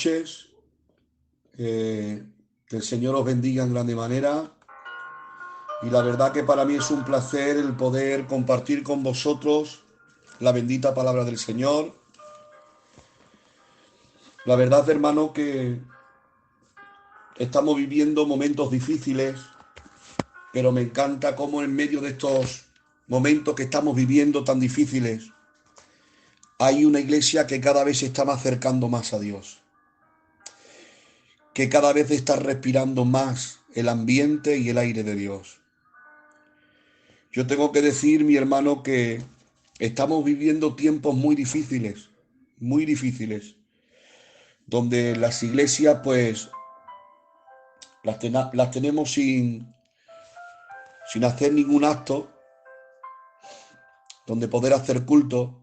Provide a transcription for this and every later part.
noches. Que el Señor os bendiga en grande manera. Y la verdad que para mí es un placer el poder compartir con vosotros la bendita palabra del Señor. La verdad, hermano, que estamos viviendo momentos difíciles, pero me encanta cómo en medio de estos momentos que estamos viviendo tan difíciles, hay una iglesia que cada vez se está más acercando más a Dios, que cada vez está respirando más el ambiente y el aire de Dios. Yo tengo que decir, mi hermano, que estamos viviendo tiempos muy difíciles, donde las iglesias pues las tenemos sin hacer ningún acto, donde poder hacer culto,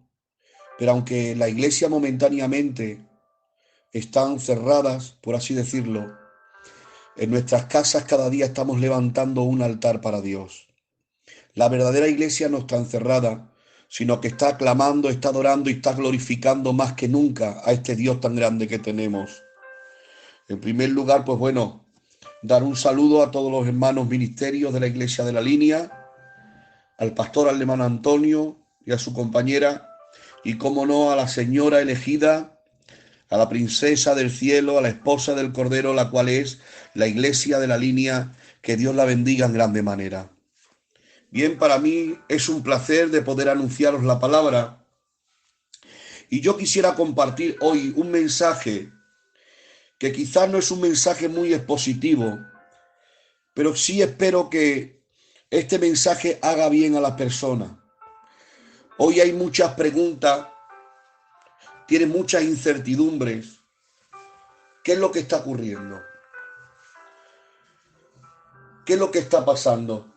pero aunque la iglesia momentáneamente están cerradas, por así decirlo, en nuestras casas cada día estamos levantando un altar para Dios. La verdadera iglesia no está encerrada, sino que está clamando, está adorando y está glorificando más que nunca a este Dios tan grande que tenemos. En primer lugar, pues bueno, dar un saludo a todos los hermanos ministerios de la Iglesia de la Línea, al pastor, al hermano Antonio y a su compañera, y cómo no a la señora elegida, a la princesa del cielo, a la esposa del Cordero, la cual es la Iglesia de la Línea. Que Dios la bendiga en grande manera. Bien, para mí es un placer de poder anunciaros la palabra, y yo quisiera compartir hoy un mensaje que quizás no es un mensaje muy expositivo, pero sí espero que este mensaje haga bien a las personas. Hoy hay muchas preguntas, tiene muchas incertidumbres. ¿Qué es lo que está ocurriendo? ¿Qué es lo que está pasando?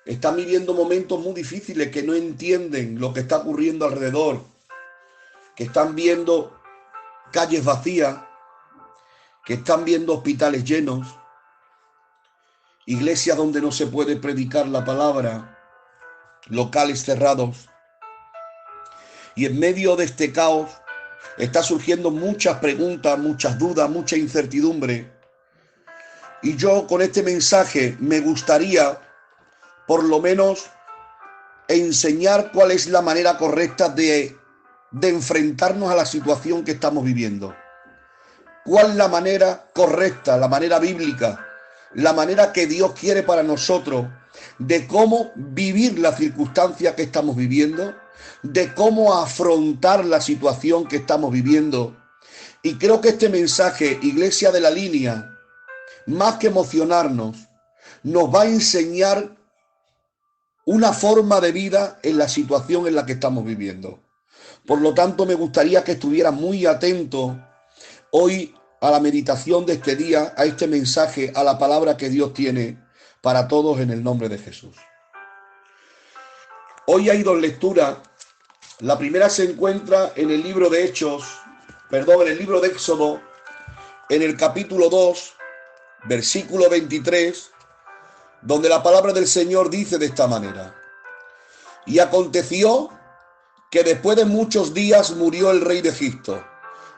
Están viviendo momentos muy difíciles, que no entienden lo que está ocurriendo alrededor, que están viendo calles vacías, que están viendo hospitales llenos, iglesias donde no se puede predicar la palabra, locales cerrados. Y en medio de este caos está surgiendo muchas preguntas, muchas dudas, mucha incertidumbre. Y yo con este mensaje me gustaría por lo menos enseñar cuál es la manera correcta de enfrentarnos a la situación que estamos viviendo. ¿Cuál es la manera correcta, la manera bíblica, la manera que Dios quiere para nosotros de cómo vivir la circunstancia que estamos viviendo, de cómo afrontar la situación que estamos viviendo? Y creo que este mensaje, Iglesia de la Línea, más que emocionarnos, nos va a enseñar una forma de vida en la situación en la que estamos viviendo. Por lo tanto, me gustaría que estuvieran muy atentos hoy a la meditación de este día, a este mensaje, a la palabra que Dios tiene para todos en el nombre de Jesús. Hoy hay dos lecturas. La primera se encuentra en el libro de en el libro de Éxodo, en el capítulo 2, versículo 23, donde la palabra del Señor dice de esta manera: y aconteció que después de muchos días murió el rey de Egipto,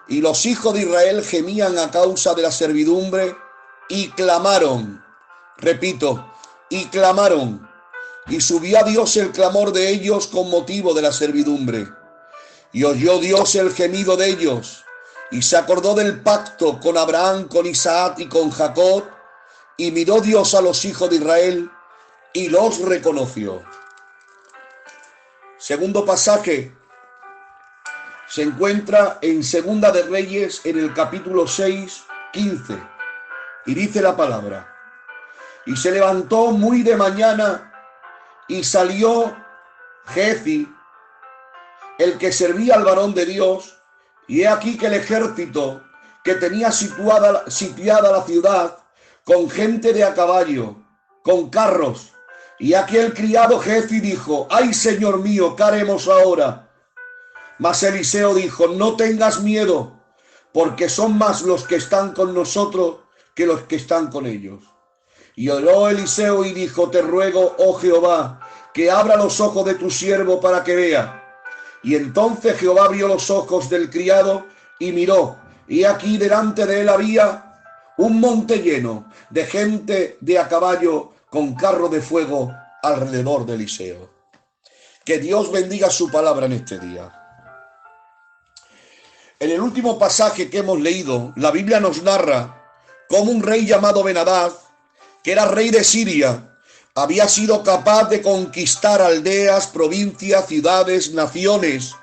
y los hijos de Israel gemían a causa de la servidumbre, y clamaron, repito, y clamaron, y subió a Dios el clamor de ellos con motivo de la servidumbre, y oyó Dios el gemido de ellos, y se acordó del pacto con Abraham, con Isaac y con Jacob, y miró Dios a los hijos de Israel, y los reconoció. Segundo pasaje se encuentra en Segunda de Reyes, en el capítulo 6, 15, y dice la palabra: y se levantó muy de mañana, y salió Giezi, el que servía al varón de Dios, y he aquí que el ejército que tenía sitiada la ciudad, con gente de a caballo, con carros, y aquí el criado Giezi dijo: ay, Señor mío, ¿qué haremos ahora? Mas Eliseo dijo: no tengas miedo, porque son más los que están con nosotros que los que están con ellos. Y oró Eliseo y dijo: te ruego, oh Jehová, que abra los ojos de tu siervo para que vea. Y entonces Jehová abrió los ojos del criado y miró, y aquí delante de él había un monte lleno de gente de a caballo con carro de fuego alrededor de Eliseo. Que Dios bendiga su palabra en este día. En el último pasaje que hemos leído, la Biblia nos narra cómo un rey llamado Ben-Hadad, que era rey de Siria, había sido capaz de conquistar aldeas, provincias, ciudades, naciones.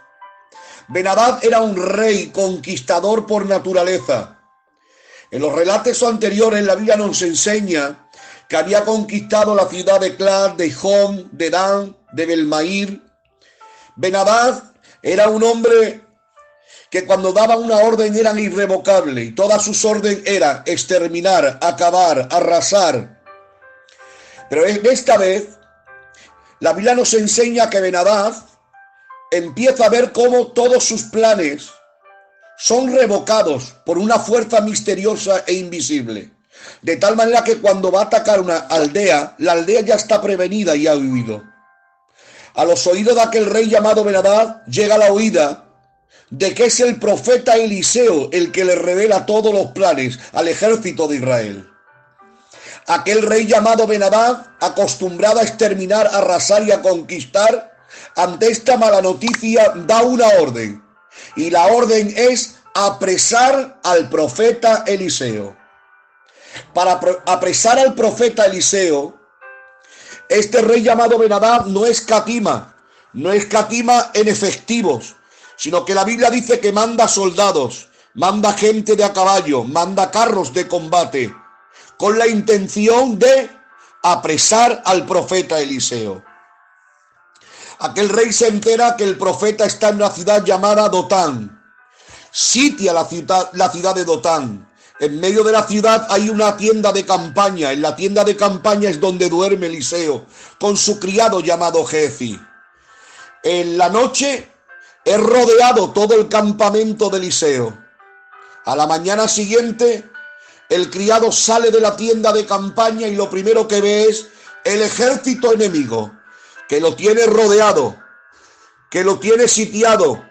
Ben-Hadad era un rey conquistador por naturaleza. En los relatos anteriores, la Biblia nos enseña que había conquistado la ciudad de Eclat, de Ijón, de Dan, de Belmair. Ben-Hadad era un hombre que cuando daba una orden eran irrevocables y todas sus órdenes eran exterminar, acabar, arrasar. Pero esta vez la Biblia nos enseña que Ben-Hadad empieza a ver cómo todos sus planes son revocados por una fuerza misteriosa e invisible. De tal manera que cuando va a atacar una aldea, la aldea ya está prevenida y ha huido. A los oídos de aquel rey llamado Ben-Hadad llega la oída de que es el profeta Eliseo el que le revela todos los planes al ejército de Israel. Aquel rey llamado Ben-Hadad, acostumbrado a exterminar, a arrasar y a conquistar, ante esta mala noticia da una orden. Y la orden es apresar al profeta Eliseo. Para apresar al profeta Eliseo, este rey llamado Ben-Hadad no escatima en efectivos, sino que la Biblia dice que manda soldados, manda gente de a caballo, manda carros de combate, con la intención de apresar al profeta Eliseo. Aquel rey se entera que el profeta está en una ciudad llamada Dotán. Sitia la ciudad de Dotán. En medio de la ciudad hay una tienda de campaña. En la tienda de campaña es donde duerme Eliseo, con su criado llamado Gehazi. En la noche es rodeado todo el campamento de Eliseo. A la mañana siguiente, el criado sale de la tienda de campaña y lo primero que ve es el ejército enemigo, que lo tiene rodeado, que lo tiene sitiado.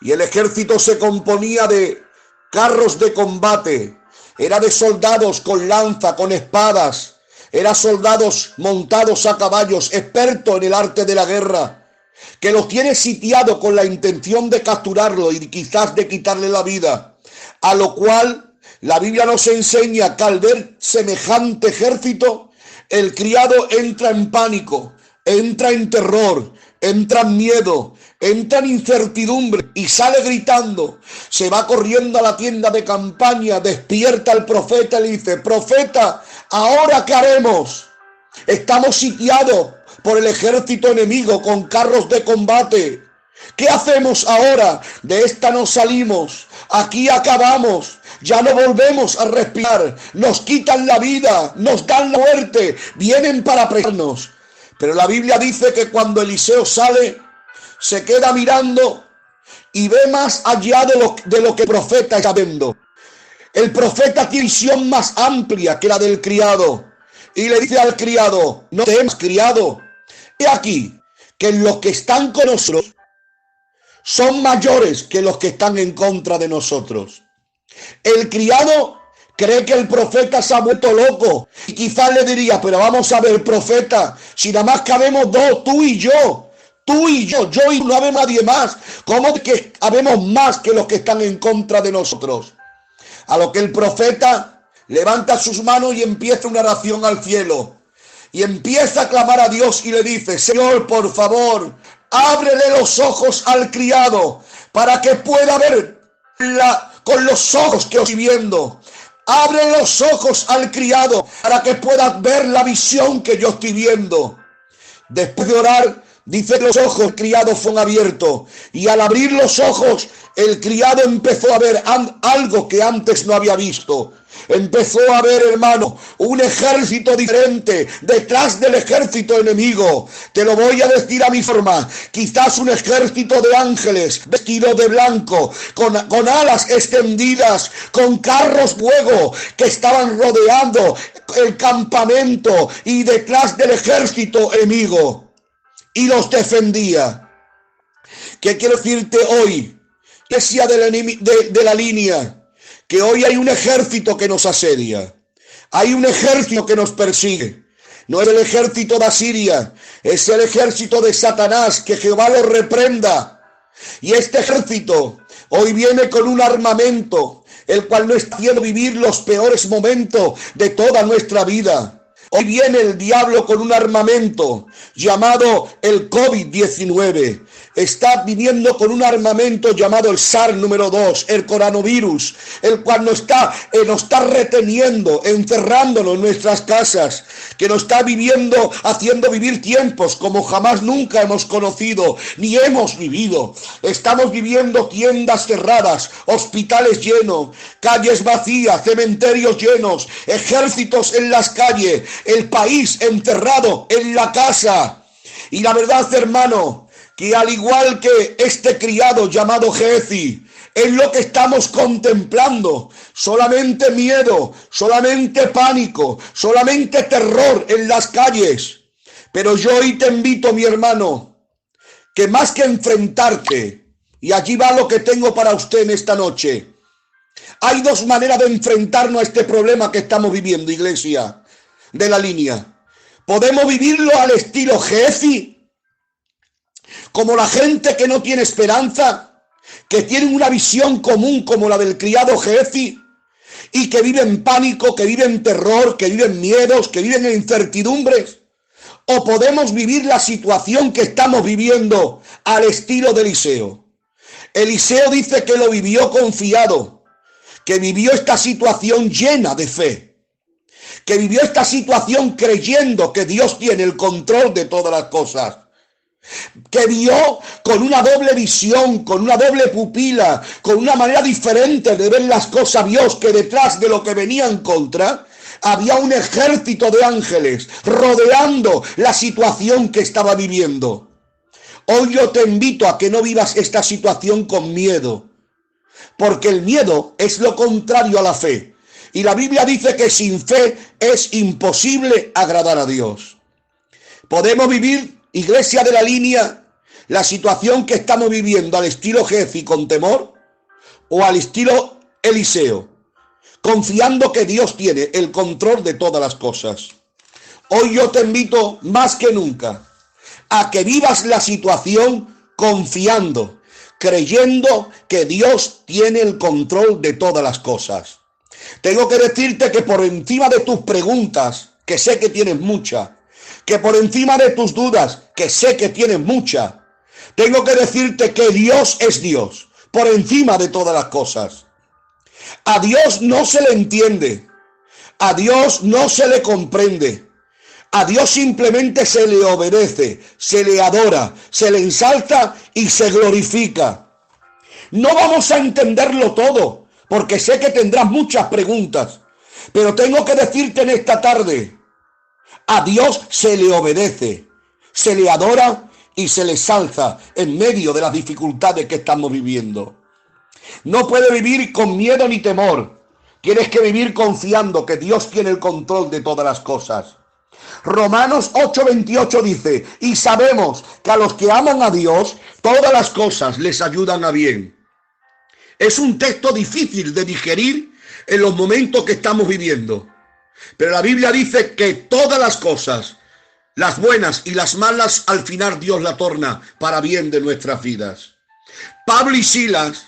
Y el ejército se componía de carros de combate, era de soldados con lanza, con espadas, eran soldados montados a caballos, expertos en el arte de la guerra, que los tiene sitiado con la intención de capturarlo y quizás de quitarle la vida. A lo cual la Biblia nos enseña que al ver semejante ejército, el criado entra en pánico, entra en terror, entra en miedo, entra en incertidumbre y sale gritando. Se va corriendo a la tienda de campaña, despierta al profeta y le dice: profeta, ¿ahora qué haremos? Estamos sitiados por el ejército enemigo con carros de combate. ¿Qué hacemos ahora? De esta no salimos, aquí acabamos, ya no volvemos a respirar, nos quitan la vida, nos dan la muerte, vienen para apresarnos. Pero la Biblia dice que cuando Eliseo sale, se queda mirando y ve más allá de lo que el profeta está viendo. El profeta tiene visión más amplia que la del criado. Y le dice al criado: no temas, criado. He aquí que los que están con nosotros son mayores que los que están en contra de nosotros. El criado cree que el profeta se ha vuelto loco y quizás le diría: pero vamos a ver, profeta, si nada más cabemos dos, tú y yo y no habemos nadie más. ¿Cómo que habemos más que los que están en contra de nosotros? A lo que el profeta levanta sus manos y empieza una oración al cielo y empieza a clamar a Dios y le dice: Señor, por favor, ábrele los ojos al criado para que pueda ver con los ojos que estoy viendo. Abre los ojos al criado para que puedas ver la visión que yo estoy viendo. Después de orar, dice: los ojos del criado fueron abiertos. Y al abrir los ojos, el criado empezó a ver algo que antes no había visto. Empezó a ver, hermano, un ejército diferente detrás del ejército enemigo. Te lo voy a decir a mi forma. Quizás un ejército de ángeles vestidos de blanco, con alas extendidas, con carros fuego que estaban rodeando el campamento y detrás del ejército enemigo. Y los defendía. ¿Qué quiero decirte hoy? Iglesia de la línea. que hoy hay un ejército que nos asedia. Hay un ejército que nos persigue. No es el ejército de Asiria, es el ejército de Satanás, que Jehová lo reprenda. Y este ejército hoy viene con un armamento, el cual nos está haciendo vivir los peores momentos de toda nuestra vida. Hoy viene el diablo con un armamento llamado el COVID-19. Está viniendo con un armamento llamado el SARS número 2, el coronavirus, el cual nos está reteniendo, encerrándonos en nuestras casas, que nos está haciendo vivir tiempos como jamás nunca hemos conocido, ni hemos vivido. Estamos viviendo tiendas cerradas, hospitales llenos, calles vacías, cementerios llenos, ejércitos en las calles, el país encerrado en la casa. Y la verdad, hermano, que al igual que este criado llamado Gehazi, es lo que estamos contemplando. Solamente miedo, solamente pánico, solamente terror en las calles. Pero yo hoy te invito, mi hermano, que más que enfrentarte, y allí va lo que tengo para usted en esta noche. Hay dos maneras de enfrentarnos a este problema que estamos viviendo, iglesia de la línea. Podemos vivirlo al estilo Gehazi, como la gente que no tiene esperanza, que tienen una visión común como la del criado Gehazi, y que viven en pánico, que viven en terror, que viven en miedos, que viven en incertidumbres. O podemos vivir la situación que estamos viviendo al estilo de Eliseo. Eliseo dice que lo vivió confiado, que vivió esta situación llena de fe, que vivió esta situación creyendo que Dios tiene el control de todas las cosas, que vio con una doble visión, con una doble pupila, con una manera diferente de ver las cosas. Dios, que detrás de lo que venía en contra había un ejército de ángeles rodeando la situación que estaba viviendo. Hoy yo te invito a que no vivas esta situación con miedo, porque el miedo es lo contrario a la fe. Y la Biblia dice que sin fe es imposible agradar a Dios. Podemos vivir, iglesia de la línea, la situación que estamos viviendo al estilo Gehazi con temor, o al estilo Eliseo, confiando que Dios tiene el control de todas las cosas. Hoy yo te invito más que nunca a que vivas la situación confiando, creyendo que Dios tiene el control de todas las cosas. Tengo que decirte que por encima de tus preguntas, que sé que tienes muchas, que por encima de tus dudas, que sé que tienes muchas, tengo que decirte que Dios es Dios, por encima de todas las cosas. A Dios no se le entiende, a Dios no se le comprende, a Dios simplemente se le obedece, se le adora, se le ensalza y se glorifica. No vamos a entenderlo todo, porque sé que tendrás muchas preguntas, pero tengo que decirte en esta tarde, a Dios se le obedece, se le adora y se le ensalza en medio de las dificultades que estamos viviendo. No puedes vivir con miedo ni temor. Tienes que vivir confiando que Dios tiene el control de todas las cosas. Romanos 8:28 dice, y sabemos que a los que aman a Dios, todas las cosas les ayudan a bien. Es un texto difícil de digerir en los momentos que estamos viviendo. Pero la Biblia dice que todas las cosas, las buenas y las malas, al final Dios la torna para bien de nuestras vidas. Pablo y Silas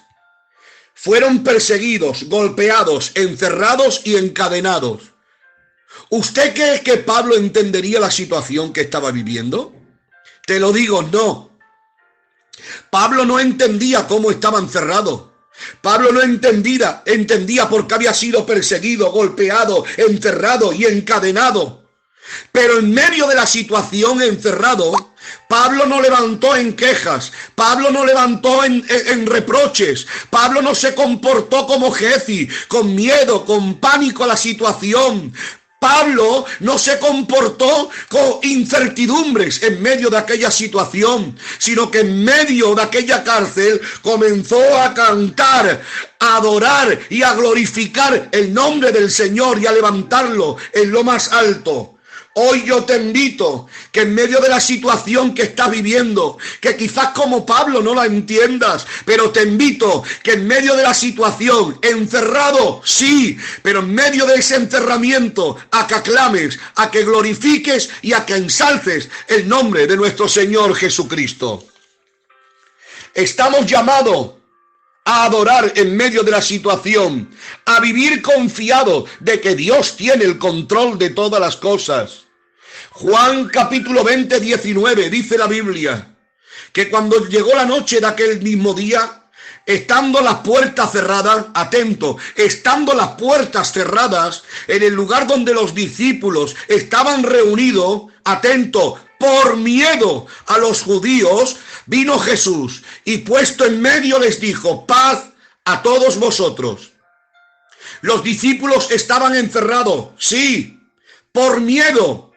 fueron perseguidos, golpeados, encerrados y encadenados. ¿Usted cree que Pablo entendería la situación que estaba viviendo? Te lo digo, no. Pablo no entendía cómo estaba encerrado. Pablo no entendía por qué había sido perseguido, golpeado, encerrado y encadenado. Pero en medio de la situación encerrado, Pablo no levantó en quejas, Pablo no levantó en reproches, Pablo no se comportó como Gehazi, con miedo, con pánico a la situación. Pablo no se comportó con incertidumbres en medio de aquella situación, sino que en medio de aquella cárcel comenzó a cantar, a adorar y a glorificar el nombre del Señor y a levantarlo en lo más alto. Hoy yo te invito que en medio de la situación que estás viviendo, que quizás como Pablo no la entiendas, pero te invito que en medio de la situación, encerrado, sí, pero en medio de ese encerramiento, a que aclames, a que glorifiques y a que ensalces el nombre de nuestro Señor Jesucristo. Estamos llamados a adorar en medio de la situación, a vivir confiado de que Dios tiene el control de todas las cosas. Juan capítulo 20, 19, dice la Biblia, que cuando llegó la noche de aquel mismo día, estando las puertas cerradas, atento, estando las puertas cerradas, en el lugar donde los discípulos estaban reunidos, atento, por miedo a los judíos, vino Jesús y puesto en medio les dijo, paz a todos vosotros. Los discípulos estaban encerrados, sí, por miedo.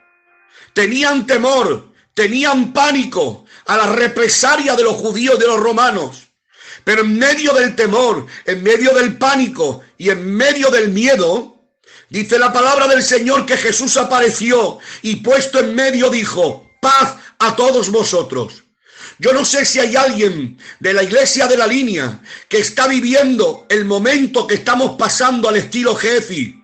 Tenían temor, tenían pánico a la represalia de los judíos y de los romanos. Pero en medio del temor, en medio del pánico y en medio del miedo, dice la palabra del Señor que Jesús apareció y puesto en medio dijo, paz a todos vosotros. Yo no sé si hay alguien de la iglesia de la línea que está viviendo el momento que estamos pasando al estilo Jefi,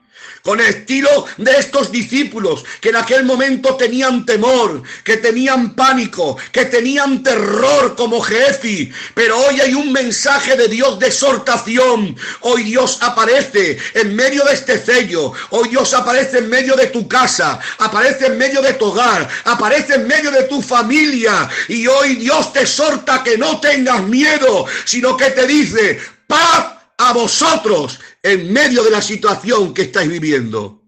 con el estilo de estos discípulos que en aquel momento tenían temor, que tenían pánico, que tenían terror como Jefi. Pero hoy hay un mensaje de Dios de exhortación. Hoy Dios aparece en medio de este sello. Hoy Dios aparece en medio de tu casa, aparece en medio de tu hogar, aparece en medio de tu familia. Y hoy Dios te exhorta que no tengas miedo, sino que te dice, paz a vosotros en medio de la situación que estáis viviendo.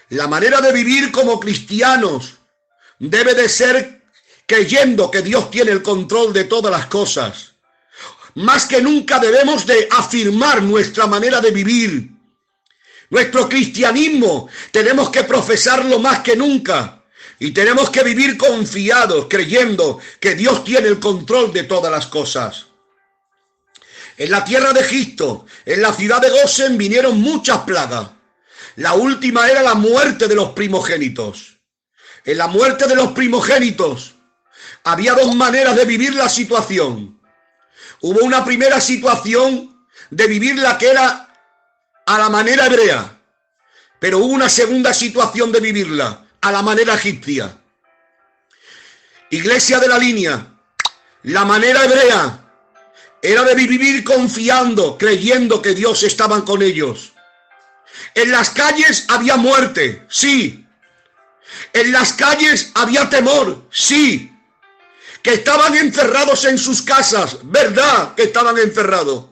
La manera de vivir como cristianos debe de ser creyendo que Dios tiene el control de todas las cosas. Más que nunca debemos de afirmar nuestra manera de vivir. Nuestro cristianismo tenemos que profesarlo más que nunca. Y tenemos que vivir confiados, creyendo que Dios tiene el control de todas las cosas. En la tierra de Egipto, en la ciudad de Gosén, vinieron muchas plagas. La última era la muerte de los primogénitos. En la muerte de los primogénitos había dos maneras de vivir la situación. Hubo una primera situación de vivirla que era a la manera hebrea, pero hubo una segunda situación de vivirla a la manera egipcia. Iglesia de la línea, la manera hebrea era de vivir confiando, creyendo que Dios estaba con ellos. En las calles había muerte, sí. En las calles había temor, sí. Que estaban encerrados en sus casas, verdad que estaban encerrados.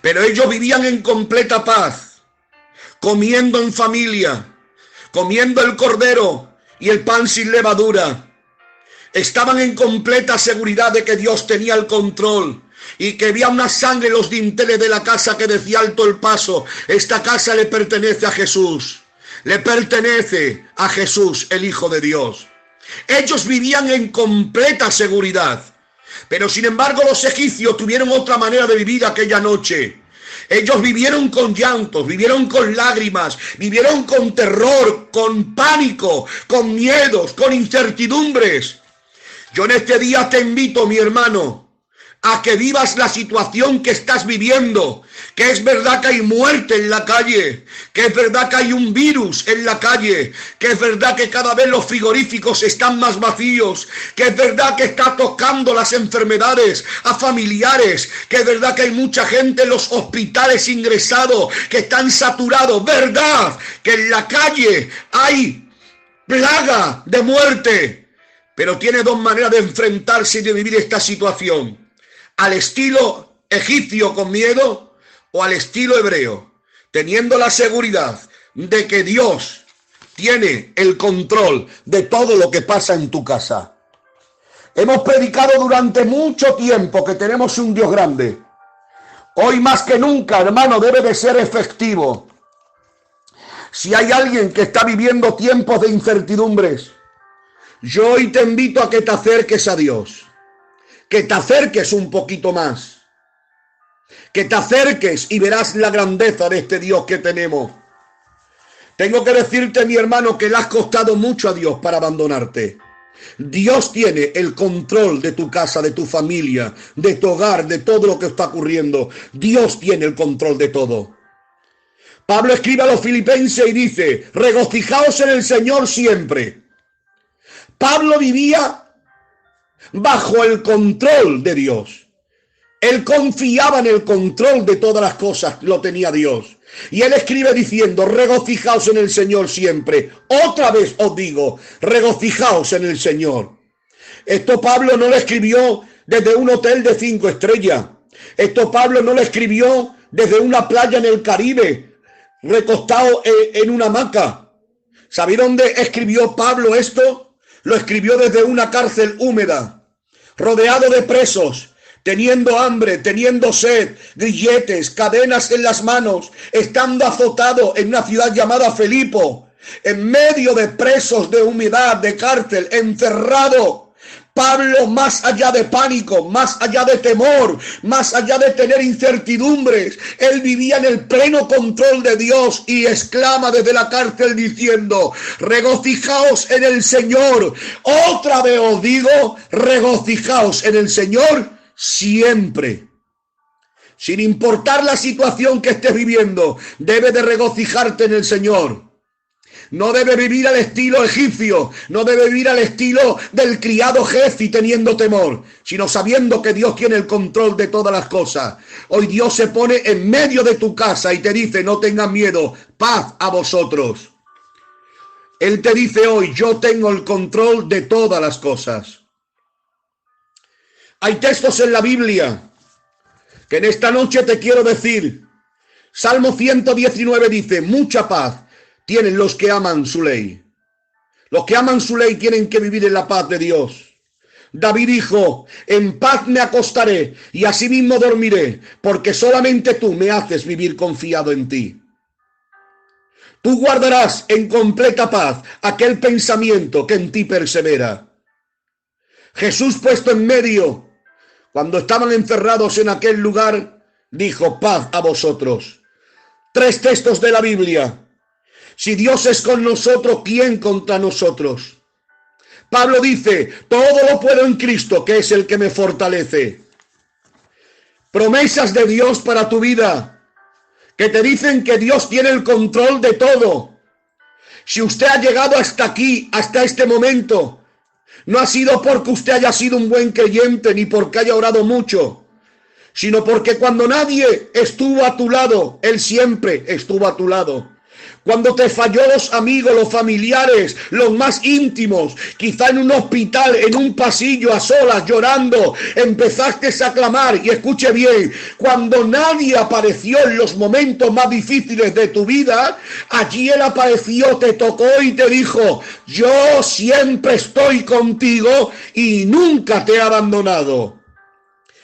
Pero ellos vivían en completa paz, comiendo en familia, comiendo el cordero y el pan sin levadura. Estaban en completa seguridad de que Dios tenía el control. Y que había una sangre en los dinteles de la casa que decía alto el paso, esta casa le pertenece a Jesús, le pertenece a Jesús, el Hijo de Dios. Ellos vivían en completa seguridad, pero sin embargo los egipcios tuvieron otra manera de vivir aquella noche. Ellos vivieron con llantos, vivieron con lágrimas, vivieron con terror, con pánico, con miedos, con incertidumbres. Yo en este día te invito, mi hermano, a que vivas la situación que estás viviendo, que es verdad que hay muerte en la calle, que es verdad que hay un virus en la calle, que es verdad que cada vez los frigoríficos están más vacíos, que es verdad que está tocando las enfermedades a familiares, que es verdad que hay mucha gente en los hospitales ingresados, que están saturados, verdad que en la calle hay plaga de muerte, pero tiene dos maneras de enfrentarse y de vivir esta situación. Al estilo egipcio con miedo o al estilo hebreo, teniendo la seguridad de que Dios tiene el control de todo lo que pasa en tu casa. Hemos predicado durante mucho tiempo que tenemos un Dios grande. Hoy más que nunca, hermano, debe de ser efectivo. Si hay alguien que está viviendo tiempos de incertidumbres, yo hoy te invito a que te acerques a Dios. Que te acerques un poquito más, que te acerques y verás la grandeza de este Dios que tenemos. Tengo que decirte, mi hermano, que le has costado mucho a Dios para abandonarte. Dios tiene el control de tu casa, de tu familia, de tu hogar, de todo lo que está ocurriendo. Dios tiene el control de todo. Pablo escribe a los filipenses y dice, regocijaos en el Señor siempre. Pablo vivía bajo el control de Dios. Él confiaba en el control de todas las cosas, lo tenía Dios. Y él escribe diciendo, regocijaos en el Señor siempre. Otra vez os digo, regocijaos en el Señor. Esto Pablo no lo escribió desde un hotel de 5 estrellas. Esto Pablo no lo escribió desde una playa en el Caribe, recostado en una hamaca. ¿Sabéis dónde escribió Pablo esto? Lo escribió desde una cárcel húmeda, rodeado de presos, teniendo hambre, teniendo sed, grilletes, cadenas en las manos, estando azotado en una ciudad llamada Filipo, en medio de presos, de humedad, de cárcel, encerrado. Pablo, más allá de pánico, más allá de temor, más allá de tener incertidumbres, él vivía en el pleno control de Dios y exclama desde la cárcel diciendo, regocijaos en el Señor. Otra vez os digo, regocijaos en el Señor siempre. Sin importar la situación que estés viviendo, debes de regocijarte en el Señor. No debe vivir al estilo egipcio, no debe vivir al estilo del criado Jefi teniendo temor, sino sabiendo que Dios tiene el control de todas las cosas. Hoy Dios se pone en medio de tu casa y te dice, no tengas miedo, paz a vosotros. Él te dice hoy, yo tengo el control de todas las cosas. Hay textos en la Biblia que en esta noche te quiero decir. Salmo 119 dice, mucha paz tienen los que aman su ley. Los que aman su ley tienen que vivir en la paz de Dios. David dijo, en paz me acostaré y asimismo dormiré, porque solamente tú me haces vivir confiado en ti. Tú guardarás en completa paz aquel pensamiento que en ti persevera. Jesús puesto en medio, cuando estaban encerrados en aquel lugar, dijo, paz a vosotros. 3 textos de la Biblia. Si Dios es con nosotros, ¿quién contra nosotros? Pablo dice, todo lo puedo en Cristo, que es el que me fortalece. Promesas de Dios para tu vida, que te dicen que Dios tiene el control de todo. Si usted ha llegado hasta aquí, hasta este momento, no ha sido porque usted haya sido un buen creyente, ni porque haya orado mucho, sino porque cuando nadie estuvo a tu lado, Él siempre estuvo a tu lado. Cuando te falló los amigos, los familiares, los más íntimos, quizá en un hospital, en un pasillo a solas, llorando, empezaste a clamar, y escuche bien, cuando nadie apareció en los momentos más difíciles de tu vida, allí Él apareció, te tocó y te dijo, yo siempre estoy contigo y nunca te he abandonado.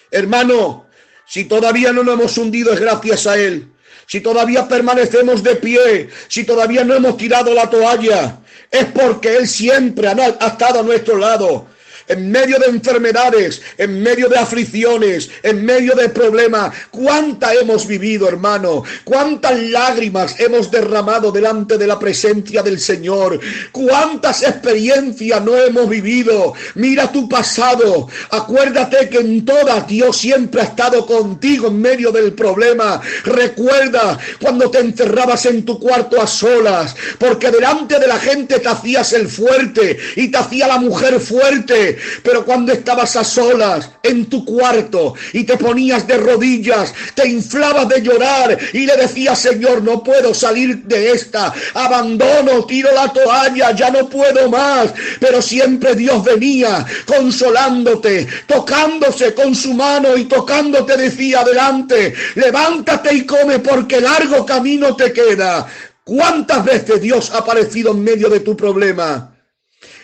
Hermano, si todavía no nos hemos hundido es gracias a Él. Si todavía permanecemos de pie, si todavía no hemos tirado la toalla, es porque Él siempre ha estado a nuestro lado. En medio de enfermedades, en medio de aflicciones, en medio de problemas. ¿Cuánta hemos vivido, hermano? ¿Cuántas lágrimas hemos derramado delante de la presencia del Señor? ¿Cuántas experiencias no hemos vivido? Mira tu pasado. Acuérdate que en todas Dios siempre ha estado contigo en medio del problema. Recuerda cuando te encerrabas en tu cuarto a solas, porque delante de la gente te hacías el fuerte y te hacía la mujer fuerte. Pero cuando estabas a solas en tu cuarto y te ponías de rodillas, te inflabas de llorar y le decías, Señor, no puedo salir de esta, abandono, tiro la toalla, ya no puedo más. Pero siempre Dios venía consolándote, tocándose con su mano y tocándote decía, adelante, levántate y come porque largo camino te queda. ¿Cuántas veces Dios ha aparecido en medio de tu problema?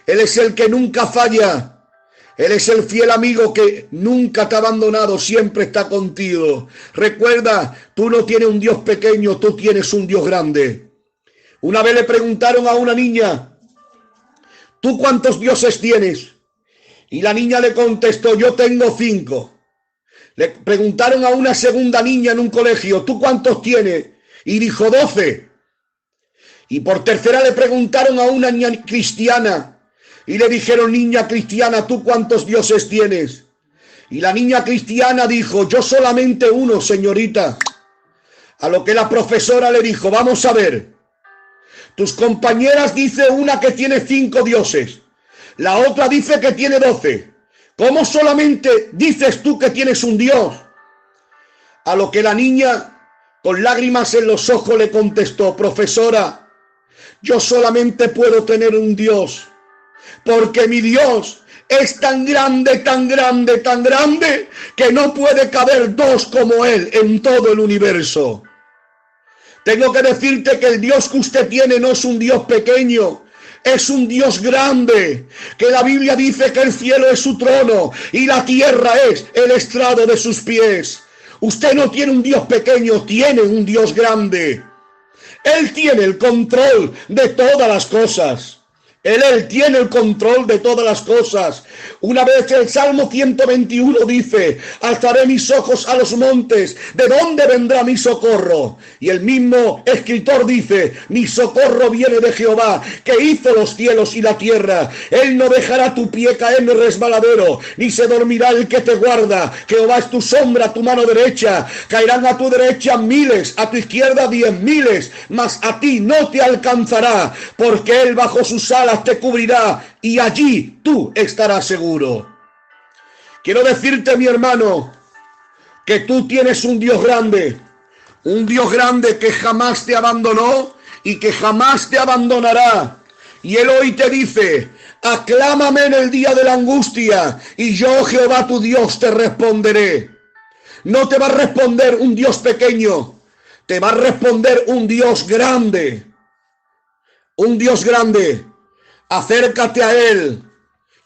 Él es el que nunca falla. Él es el fiel amigo que nunca te ha abandonado, siempre está contigo. Recuerda, tú no tienes un Dios pequeño, tú tienes un Dios grande. Una vez le preguntaron a una niña, ¿tú cuántos dioses tienes? Y la niña le contestó, yo tengo 5. Le preguntaron a una segunda niña en un colegio, ¿tú cuántos tienes? Y dijo 12. Y por tercera le preguntaron a una niña cristiana y le dijeron: niña cristiana, ¿tú cuántos dioses tienes? Y la niña cristiana dijo: yo solamente uno, señorita. A lo que la profesora le dijo: vamos a ver, tus compañeras dice una que tiene 5 dioses, la otra dice que tiene 12. ¿Cómo solamente dices tú que tienes un dios? A lo que la niña, con lágrimas en los ojos, le contestó: profesora, yo solamente puedo tener un dios, porque mi Dios es tan grande, tan grande, tan grande, que no puede caber 2 como él en todo el universo. Tengo que decirte que el Dios que usted tiene no es un Dios pequeño, es un Dios grande, que la Biblia dice que el cielo es su trono y la tierra es el estrado de sus pies. Usted no tiene un Dios pequeño, tiene un Dios grande. Él tiene el control de todas las cosas. Él tiene el control de todas las cosas. Una vez el Salmo 121 dice: alzaré mis ojos a los montes, ¿de dónde vendrá mi socorro? Y el mismo escritor dice: mi socorro viene de Jehová, que hizo los cielos y la tierra. Él no dejará tu pie caer en el resbaladero, ni se dormirá el que te guarda. Jehová es tu sombra, tu mano derecha. Caerán a tu derecha 1000, a tu izquierda 10.000, mas a ti no te alcanzará, porque él bajo sus alas te cubrirá y allí tú estarás seguro. Quiero decirte, mi hermano, que tú tienes un Dios grande que jamás te abandonó y que jamás te abandonará. Y él hoy te dice: aclámame en el día de la angustia y yo, Jehová tu Dios, te responderé. No te va a responder un Dios pequeño, te va a responder un Dios grande. Un Dios grande. Acércate a él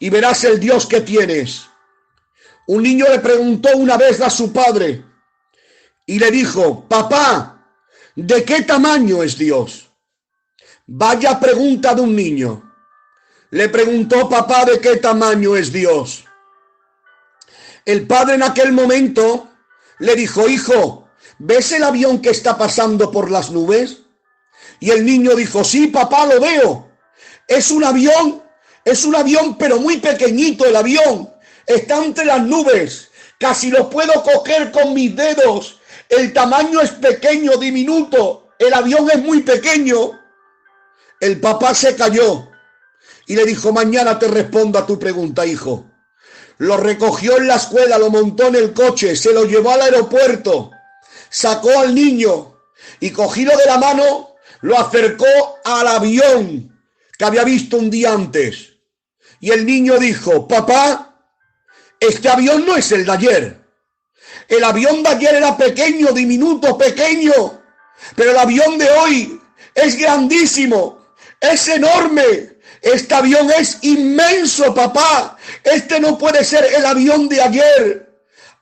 y verás el Dios que tienes. Un niño le preguntó una vez a su padre y le dijo: papá, ¿de qué tamaño es Dios? Vaya pregunta de un niño. Le preguntó: papá, ¿de qué tamaño es Dios? El padre en aquel momento le dijo: hijo, ¿ves el avión que está pasando por las nubes? Y el niño dijo: sí, papá, lo veo. Es un avión, pero muy pequeñito el avión. Está entre las nubes. Casi lo puedo coger con mis dedos. El tamaño es pequeño, diminuto. El avión es muy pequeño. El papá se calló y le dijo: mañana te respondo a tu pregunta, hijo. Lo recogió en la escuela, lo montó en el coche, se lo llevó al aeropuerto, sacó al niño y, cogido de la mano, lo acercó al avión que había visto un día antes. Y el niño dijo: papá, este avión no es el de ayer. El avión de ayer era pequeño, diminuto, pequeño. Pero el avión de hoy es grandísimo, es enorme. Este avión es inmenso, papá. Este no puede ser el avión de ayer.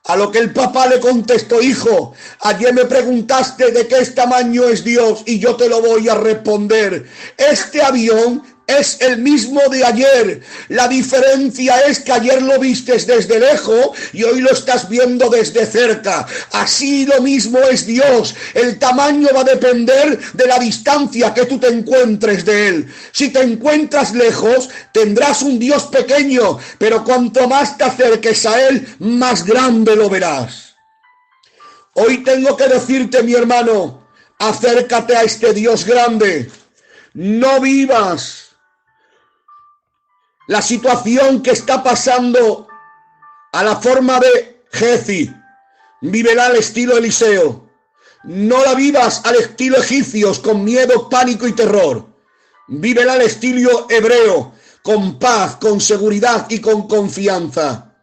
A lo que el papá le contestó: hijo, ayer me preguntaste de qué tamaño es Dios y yo te lo voy a responder. Este avión es el mismo de ayer. La diferencia es que ayer lo vistes desde lejos y hoy lo estás viendo desde cerca. Así lo mismo es Dios. El tamaño va a depender de la distancia que tú te encuentres de él. Si te encuentras lejos, tendrás un Dios pequeño, pero cuanto más te acerques a él, más grande lo verás. Hoy tengo que decirte, mi hermano, acércate a este Dios grande. No vivas la situación que está pasando a la forma de Giezi. Vívela al estilo Eliseo. No la vivas al estilo egipcios, con miedo, pánico y terror. Vívela al estilo hebreo, con paz, con seguridad y con confianza.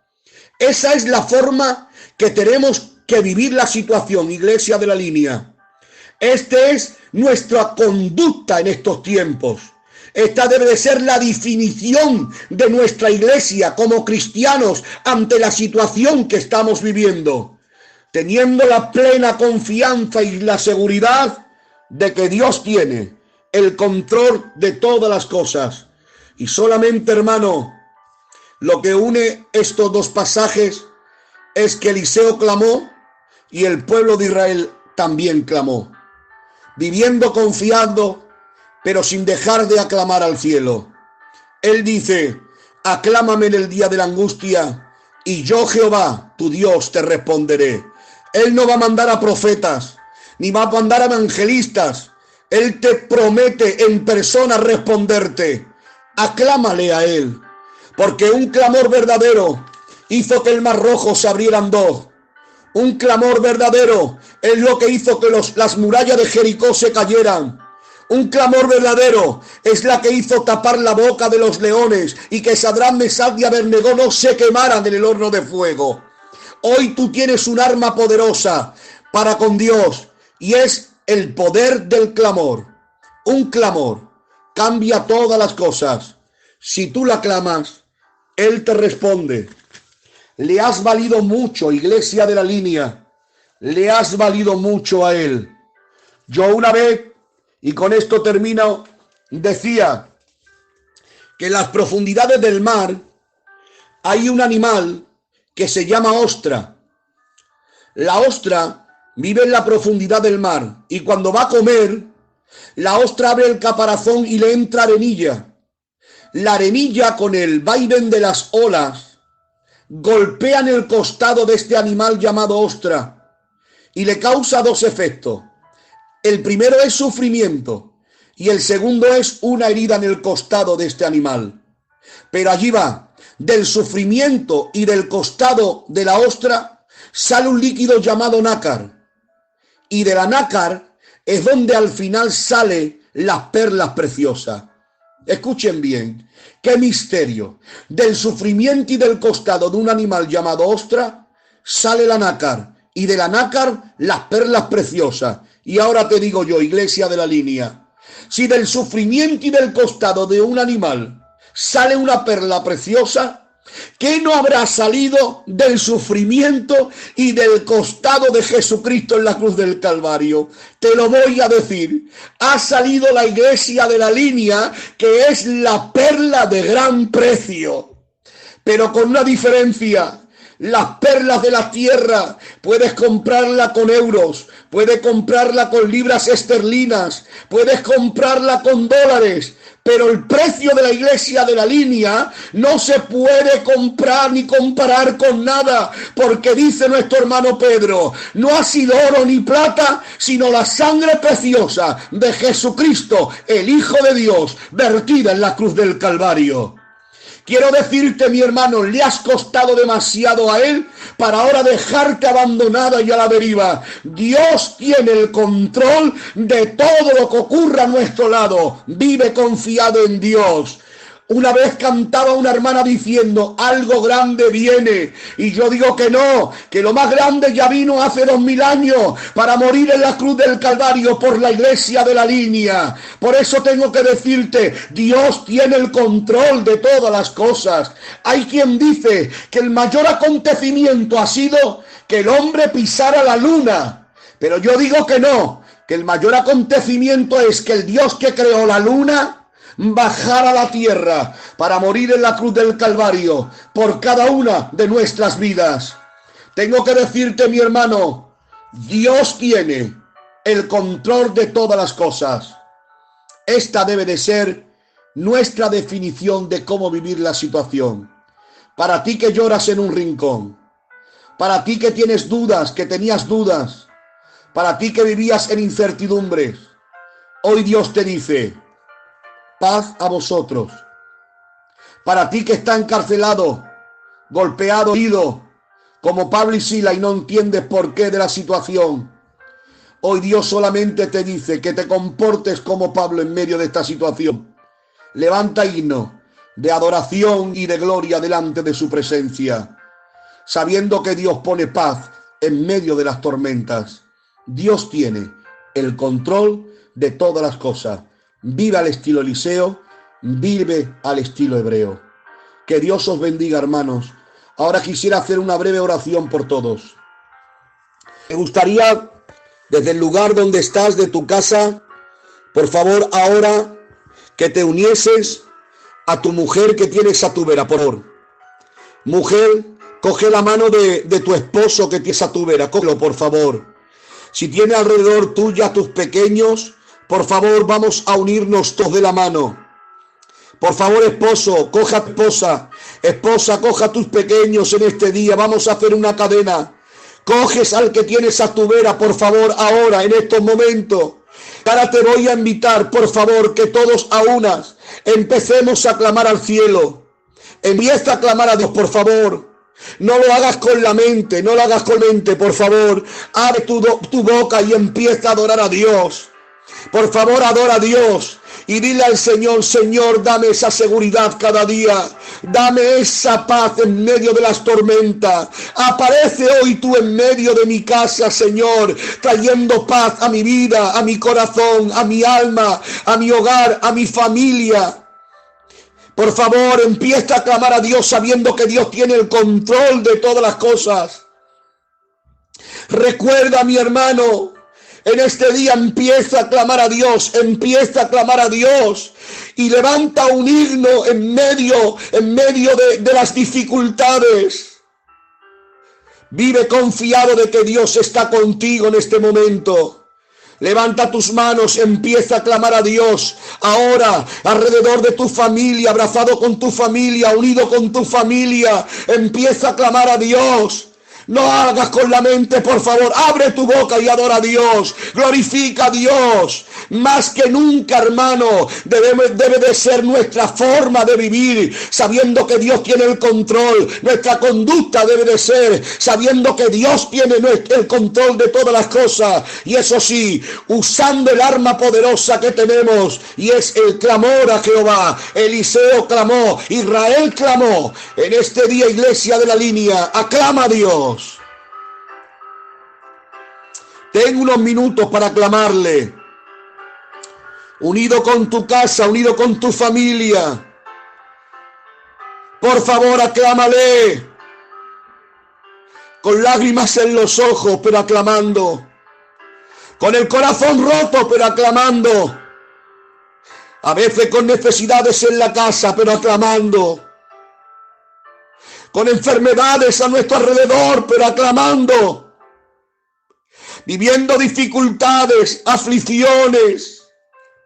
Esa es la forma que tenemos que vivir la situación, Iglesia de la Línea. Esta es nuestra conducta en estos tiempos. Esta debe de ser la definición de nuestra iglesia como cristianos ante la situación que estamos viviendo, teniendo la plena confianza y la seguridad de que Dios tiene el control de todas las cosas. Y solamente, hermano, lo que une estos dos pasajes es que Eliseo clamó y el pueblo de Israel también clamó, viviendo confiando pero sin dejar de aclamar al cielo. Él dice: aclámame en el día de la angustia, y yo, Jehová, tu Dios, te responderé. Él no va a mandar a profetas, ni va a mandar a evangelistas. Él te promete en persona responderte. Aclámale a Él, porque un clamor verdadero hizo que el Mar Rojo se abriera en dos. Un clamor verdadero es lo que hizo que las murallas de Jericó se cayeran. Un clamor verdadero es la que hizo tapar la boca de los leones y que Sadrach, Mesach y Abednego no se quemaran en el horno de fuego. Hoy tú tienes un arma poderosa para con Dios, y es el poder del clamor. Un clamor cambia todas las cosas. Si tú la clamas, Él te responde. Le has valido mucho, iglesia de la línea. Le has valido mucho a Él. Yo una vez, y con esto termino, decía que en las profundidades del mar hay un animal que se llama ostra. La ostra vive en la profundidad del mar, y cuando va a comer, la ostra abre el caparazón y le entra arenilla. La arenilla, con el vaivén de las olas, golpea en el costado de este animal llamado ostra y le causa dos efectos. El primero es sufrimiento y el segundo es una herida en el costado de este animal. Pero allí va, del sufrimiento y del costado de la ostra sale un líquido llamado nácar, y de la nácar es donde al final salen las perlas preciosas. Escuchen bien, qué misterio. Del sufrimiento y del costado de un animal llamado ostra sale la nácar, y de la nácar las perlas preciosas. Y ahora te digo yo, iglesia de la línea, si del sufrimiento y del costado de un animal sale una perla preciosa, ¿qué no habrá salido del sufrimiento y del costado de Jesucristo en la cruz del Calvario? Te lo voy a decir. Ha salido la iglesia de la línea, que es la perla de gran precio, pero con una diferencia. Las perlas de la tierra puedes comprarla con euros, puedes comprarla con libras esterlinas, puedes comprarla con dólares, pero el precio de la iglesia de la línea no se puede comprar ni comparar con nada, porque dice nuestro hermano Pedro: no ha sido oro ni plata, sino la sangre preciosa de Jesucristo, el Hijo de Dios, vertida en la cruz del Calvario. Quiero decirte, mi hermano, le has costado demasiado a Él para ahora dejarte abandonada y a la deriva. Dios tiene el control de todo lo que ocurra a nuestro lado. Vive confiado en Dios. Una vez cantaba una hermana diciendo: algo grande viene, y yo digo que no, que lo más grande ya vino hace 2000 años para morir en la cruz del Calvario por la iglesia de la línea. Por eso tengo que decirte, Dios tiene el control de todas las cosas. Hay quien dice que el mayor acontecimiento ha sido que el hombre pisara la luna, pero yo digo que no, que el mayor acontecimiento es que el Dios que creó la luna bajar a la tierra para morir en la cruz del Calvario por cada una de nuestras vidas. Tengo que decirte, mi hermano, Dios tiene el control de todas las cosas. Esta debe de ser nuestra definición de cómo vivir la situación. Para ti que lloras en un rincón, para ti que tienes dudas, que tenías dudas, para ti que vivías en incertidumbres, hoy Dios te dice: paz a vosotros. Para ti que está encarcelado, golpeado, herido, como Pablo y Silas, y no entiendes por qué de la situación, hoy Dios solamente te dice que te comportes como Pablo en medio de esta situación. Levanta himno de adoración y de gloria delante de su presencia, sabiendo que Dios pone paz en medio de las tormentas. Dios tiene el control de todas las cosas. Vive al estilo Eliseo, vive al estilo hebreo. Que Dios os bendiga, hermanos. Ahora quisiera hacer una breve oración por todos. Me gustaría, desde el lugar donde estás, de tu casa, por favor, ahora que te unieses a tu mujer que tienes a tu vera, por favor. Mujer, coge la mano de tu esposo que tienes a tu vera, cógelo, por favor. Si tiene alrededor tuya a tus pequeños, Por favor, vamos a unirnos todos de la mano. Por favor, esposo, coja a tu esposa. Esposa, coja a tus pequeños en este día. Vamos a hacer una cadena. Coges al que tienes a tu vera, por favor, ahora, en estos momentos. Ahora te voy a invitar, por favor, que todos a unas empecemos a clamar al cielo. Empieza a clamar a Dios, por favor. No lo hagas con la mente, no lo hagas con mente, por favor. Abre tu boca y empieza a adorar a Dios. Por favor, adora a Dios. Y dile al Señor, Señor, dame esa seguridad cada día. Dame esa paz en medio de las tormentas. Aparece hoy tú en medio de mi casa, Señor, trayendo paz a mi vida, a mi corazón, a mi alma, a mi hogar, a mi familia. Por favor, empieza a clamar a Dios sabiendo que Dios tiene el control de todas las cosas. Recuerda, mi hermano, en este día empieza a clamar a Dios, empieza a clamar a Dios y levanta un himno en medio de las dificultades. Vive confiado de que Dios está contigo en este momento. Levanta tus manos, empieza a clamar a Dios. Ahora, alrededor de tu familia, abrazado con tu familia, unido con tu familia, empieza a clamar a Dios. No hagas con la mente, por favor. Abre tu boca y adora a Dios. Glorifica a Dios. Más que nunca, hermano, debe de ser nuestra forma de vivir, sabiendo que Dios tiene el control. Nuestra conducta debe de ser sabiendo que Dios tiene el control de todas las cosas. Y eso sí, usando el arma poderosa que tenemos, y es el clamor a Jehová. Eliseo clamó, Israel clamó. En este día, iglesia de la línea, aclama a Dios. Ten unos minutos para clamarle. Unido con tu casa, unido con tu familia. Por favor, aclámale. Con lágrimas en los ojos, pero aclamando. Con el corazón roto, pero aclamando. A veces con necesidades en la casa, pero aclamando. Con enfermedades a nuestro alrededor, pero aclamando. Viviendo dificultades, aflicciones,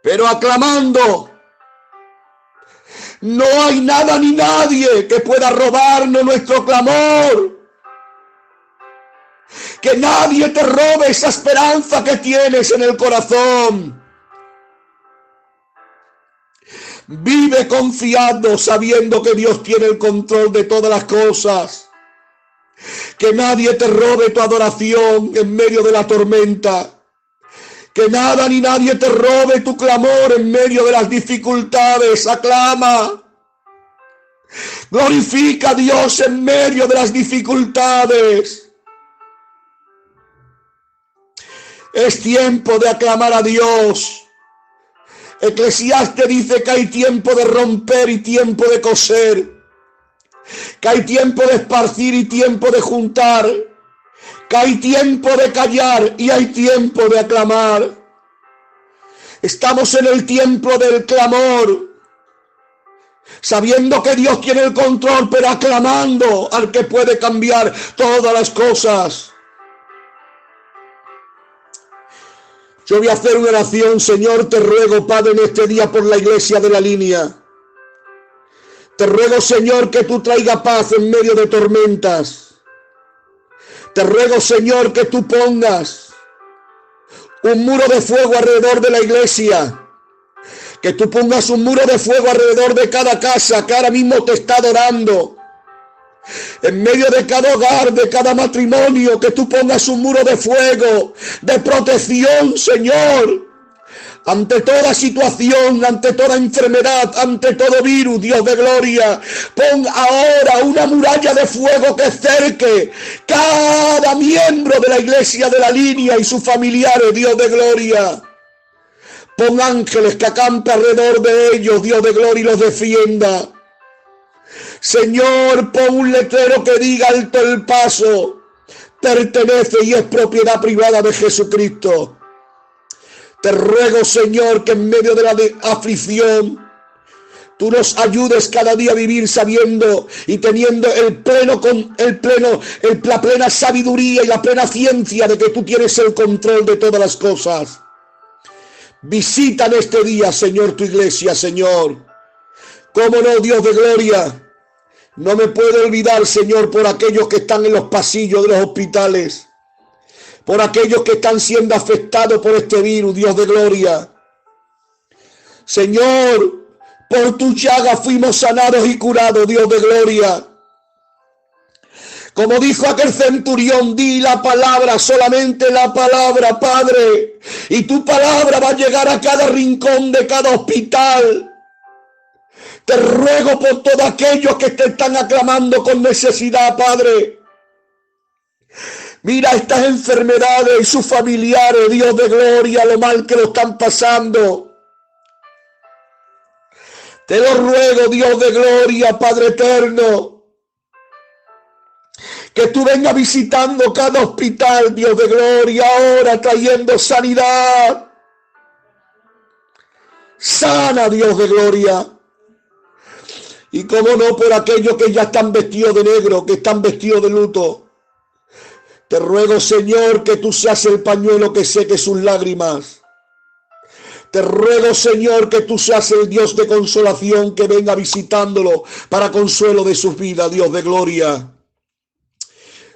pero aclamando. No hay nada ni nadie que pueda robarnos nuestro clamor. Que nadie te robe esa esperanza que tienes en el corazón. Vive confiando, sabiendo que Dios tiene el control de todas las cosas. Que nadie te robe tu adoración en medio de la tormenta. Que nada ni nadie te robe tu clamor en medio de las dificultades. Aclama. Glorifica a Dios en medio de las dificultades. Es tiempo de aclamar a Dios. Eclesiastes dice que hay tiempo de romper y tiempo de coser. Que hay tiempo de esparcir y tiempo de juntar. Que hay tiempo de callar y hay tiempo de aclamar. Estamos en el tiempo del clamor. Sabiendo que Dios tiene el control, pero aclamando al que puede cambiar todas las cosas. Yo voy a hacer una oración. Señor, te ruego, Padre, en este día por la iglesia de la línea. Te ruego, Señor, que tú traigas paz en medio de tormentas. Te ruego, Señor, que tú pongas un muro de fuego alrededor de la iglesia. Que tú pongas un muro de fuego alrededor de cada casa que ahora mismo te está adorando. En medio de cada hogar, de cada matrimonio, que tú pongas un muro de fuego, de protección, Señor. Ante toda situación, ante toda enfermedad, ante todo virus, Dios de gloria, pon ahora una muralla de fuego que cerque cada miembro de la iglesia de la línea y sus familiares, Dios de gloria. Pon ángeles que acampen alrededor de ellos, Dios de gloria, y los defienda. Señor, pon un letrero que diga alto el paso, pertenece y es propiedad privada de Jesucristo. Te ruego, Señor, que en medio de la aflicción, tú nos ayudes cada día a vivir sabiendo y teniendo la plena sabiduría y la plena ciencia de que tú tienes el control de todas las cosas. Visita en este día, Señor, tu iglesia, Señor. Cómo no, Dios de gloria. No me puedo olvidar, Señor, por aquellos que están en los pasillos de los hospitales, por aquellos que están siendo afectados por este virus, Dios de gloria. Señor, por tu llaga fuimos sanados y curados, Dios de gloria. Como dijo aquel centurión, di la palabra, solamente la palabra, Padre, y tu palabra va a llegar a cada rincón de cada hospital. Te ruego por todos aquellos que te están aclamando con necesidad, Padre. Mira estas enfermedades y sus familiares, Dios de gloria, lo mal que lo están pasando. Te lo ruego, Dios de gloria, Padre eterno, que tú vengas visitando cada hospital, Dios de gloria, ahora trayendo sanidad. Sana, Dios de gloria. Y cómo no, por aquellos que ya están vestidos de negro, que están vestidos de luto. Te ruego, Señor, que tú seas el pañuelo que seque sus lágrimas. Te ruego, Señor, que tú seas el Dios de consolación que venga visitándolo para consuelo de sus vidas, Dios de gloria.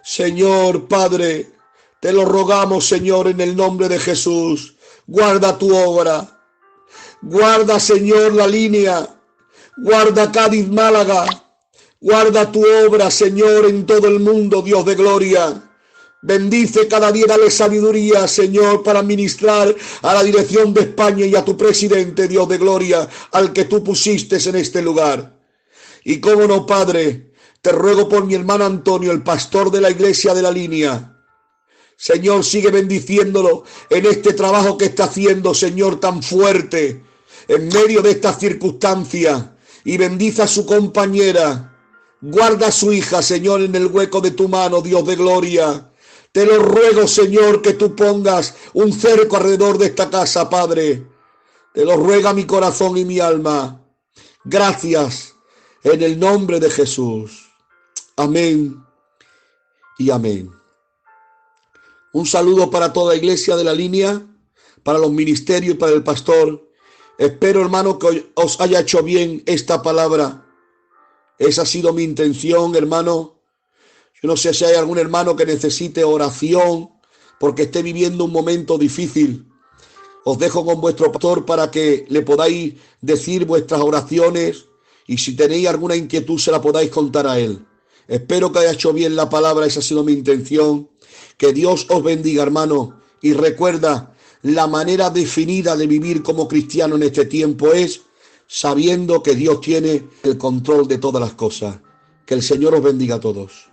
Señor, Padre, te lo rogamos, Señor, en el nombre de Jesús. Guarda tu obra. Guarda, Señor, la línea. Guarda Cádiz, Málaga. Guarda tu obra, Señor, en todo el mundo, Dios de gloria. Bendice cada día, dale sabiduría, Señor, para ministrar a la dirección de España y a tu presidente, Dios de gloria, al que tú pusiste en este lugar. Y cómo no, Padre, te ruego por mi hermano Antonio, el pastor de la iglesia de la línea. Señor, sigue bendiciéndolo en este trabajo que está haciendo, Señor, tan fuerte, en medio de estas circunstancias. Y bendice a su compañera. Guarda a su hija, Señor, en el hueco de tu mano, Dios de gloria. Te lo ruego, Señor, que tú pongas un cerco alrededor de esta casa, Padre. Te lo ruega mi corazón y mi alma. Gracias, en el nombre de Jesús. Amén y amén. Un saludo para toda la iglesia de la línea, para los ministerios y para el pastor. Espero, hermano, que os haya hecho bien esta palabra. Esa ha sido mi intención, hermano. Yo no sé si hay algún hermano que necesite oración porque esté viviendo un momento difícil. Os dejo con vuestro pastor para que le podáis decir vuestras oraciones y si tenéis alguna inquietud se la podáis contar a él. Espero que haya hecho bien la palabra. Esa ha sido mi intención. Que Dios os bendiga, hermano. Y recuerda, la manera definida de vivir como cristiano en este tiempo es sabiendo que Dios tiene el control de todas las cosas. Que el Señor os bendiga a todos.